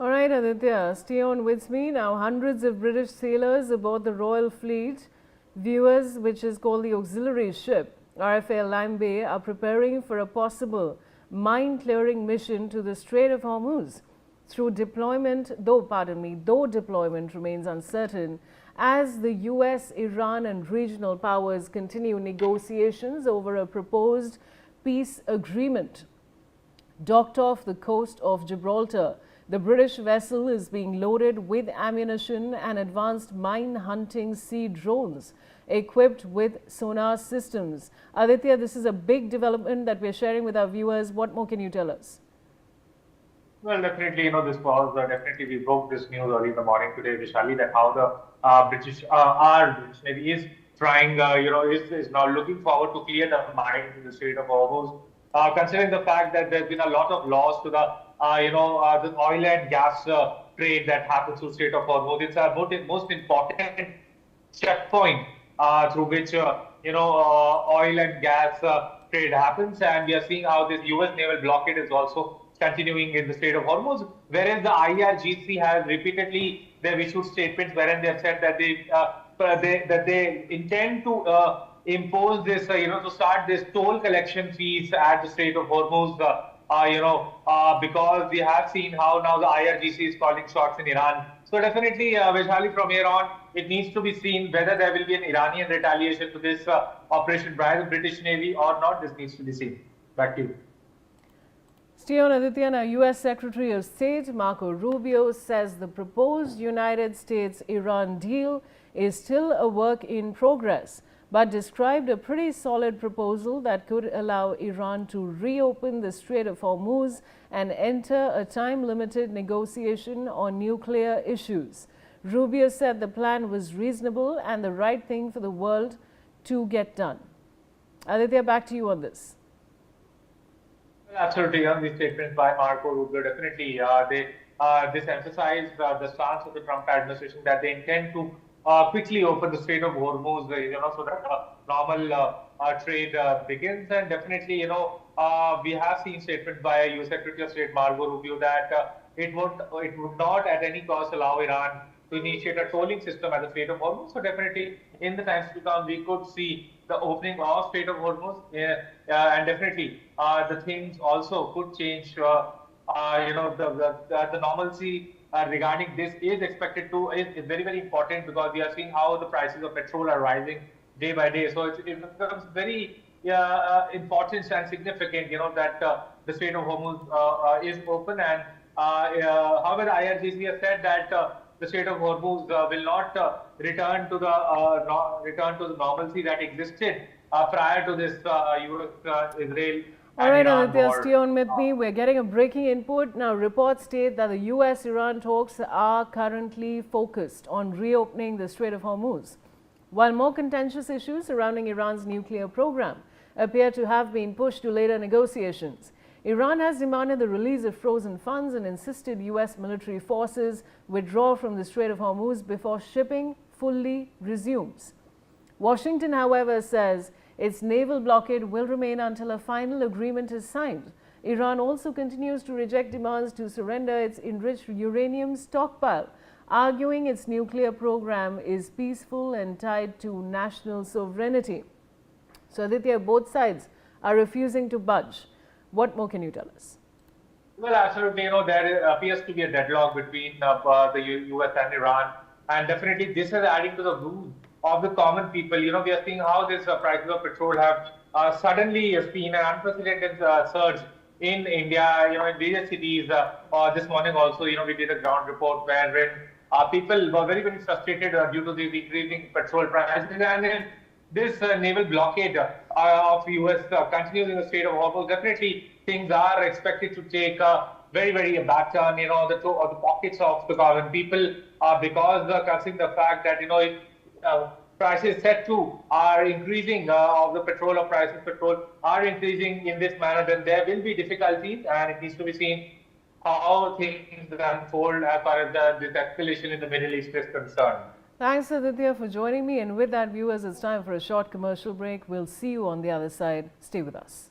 All right, Aditya, stay on with me. Now, hundreds of British sailors aboard the Royal Fleet Viewers, which is called the auxiliary ship, RFA Lyme Bay, are preparing for a possible mine-clearing mission to the Strait of Hormuz. Though deployment remains uncertain, as the US, Iran and regional powers continue negotiations over a proposed peace agreement. Docked off the coast of Gibraltar, the British vessel is being loaded with ammunition and advanced mine-hunting sea drones equipped with sonar systems. Aditya, this is a big development that we're sharing with our viewers. What more can you tell us? Well, definitely, this was definitely we broke this news early in the morning today, Vishali, that how the our British Navy is trying, is now looking forward to clear the mines in the Strait of Hormuz. Considering the fact that there's been a lot of loss to the, the oil and gas trade that happens through Strait of Hormuz. It's our most important checkpoint through which, oil and gas trade happens. And we are seeing how this US naval blockade is also continuing in the Strait of Hormuz, whereas the IRGC has repeatedly, they've issued statements wherein they have said that they intend to impose this, to start this toll collection fees at the Strait of Hormuz, because we have seen how now the IRGC is calling shots in Iran. So definitely, Vishali, from here on, it needs to be seen whether there will be an Iranian retaliation to this operation by the British Navy or not. This needs to be seen. Back to you. Stay on, Aditya. Now, U.S. Secretary of State Marco Rubio says the proposed United States-Iran deal is still a work in progress, but described a pretty solid proposal that could allow Iran to reopen the Strait of Hormuz and enter a time-limited negotiation on nuclear issues. Rubio said the plan was reasonable and the right thing for the world to get done. Aditya, back to you on this. Absolutely, these statements by Marco Rubio definitely this emphasized the stance of the Trump administration that they intend to quickly open the Strait of Hormuz, so that normal trade begins. And definitely, we have seen statements by U.S. Secretary of State Marco Rubio that it would not at any cost allow Iran to initiate a tolling system at the Strait of Hormuz. So definitely, in the times to come, we could see the opening of Strait of Hormuz, and definitely the things also could change. The normalcy regarding this is expected to is very, very important, because we are seeing how the prices of petrol are rising day by day. So it becomes very important and significant, that the Strait of Hormuz is open. And however, the IRGC has said that the Strait of Hormuz will not return to the normalcy that existed prior to this U.S.-Israel. All right, Aditya, stay on with me. We're getting a breaking input. Now, reports state that the US-Iran talks are currently focused on reopening the Strait of Hormuz, while more contentious issues surrounding Iran's nuclear program appear to have been pushed to later negotiations. Iran has demanded the release of frozen funds and insisted US military forces withdraw from the Strait of Hormuz before shipping fully resumes. Washington, however, says its naval blockade will remain until a final agreement is signed. Iran also continues to reject demands to surrender its enriched uranium stockpile, arguing its nuclear program is peaceful and tied to national sovereignty. So, Aditya, both sides are refusing to budge. What more can you tell us? Well, absolutely. There appears to be a deadlock between the US and Iran, and definitely this is adding to the mood of the common people. We are seeing how these prices of petrol have suddenly seen an unprecedented surge in India, in various cities. This morning also, we did a ground report wherein people were very, very frustrated due to the increasing petrol prices. And then this naval blockade of US continues in the Strait of Hormuz. Definitely, things are expected to take a very, very back turn, the pockets of the common people, because considering the fact that, prices set to are increasing of the petrol are increasing in this manner, then there will be difficulties, and it needs to be seen how things unfold as far as this escalation in the Middle East is concerned. Thanks, Aditya, for joining me. And with that, viewers, it's time for a short commercial break. We'll see you on the other side. Stay with us.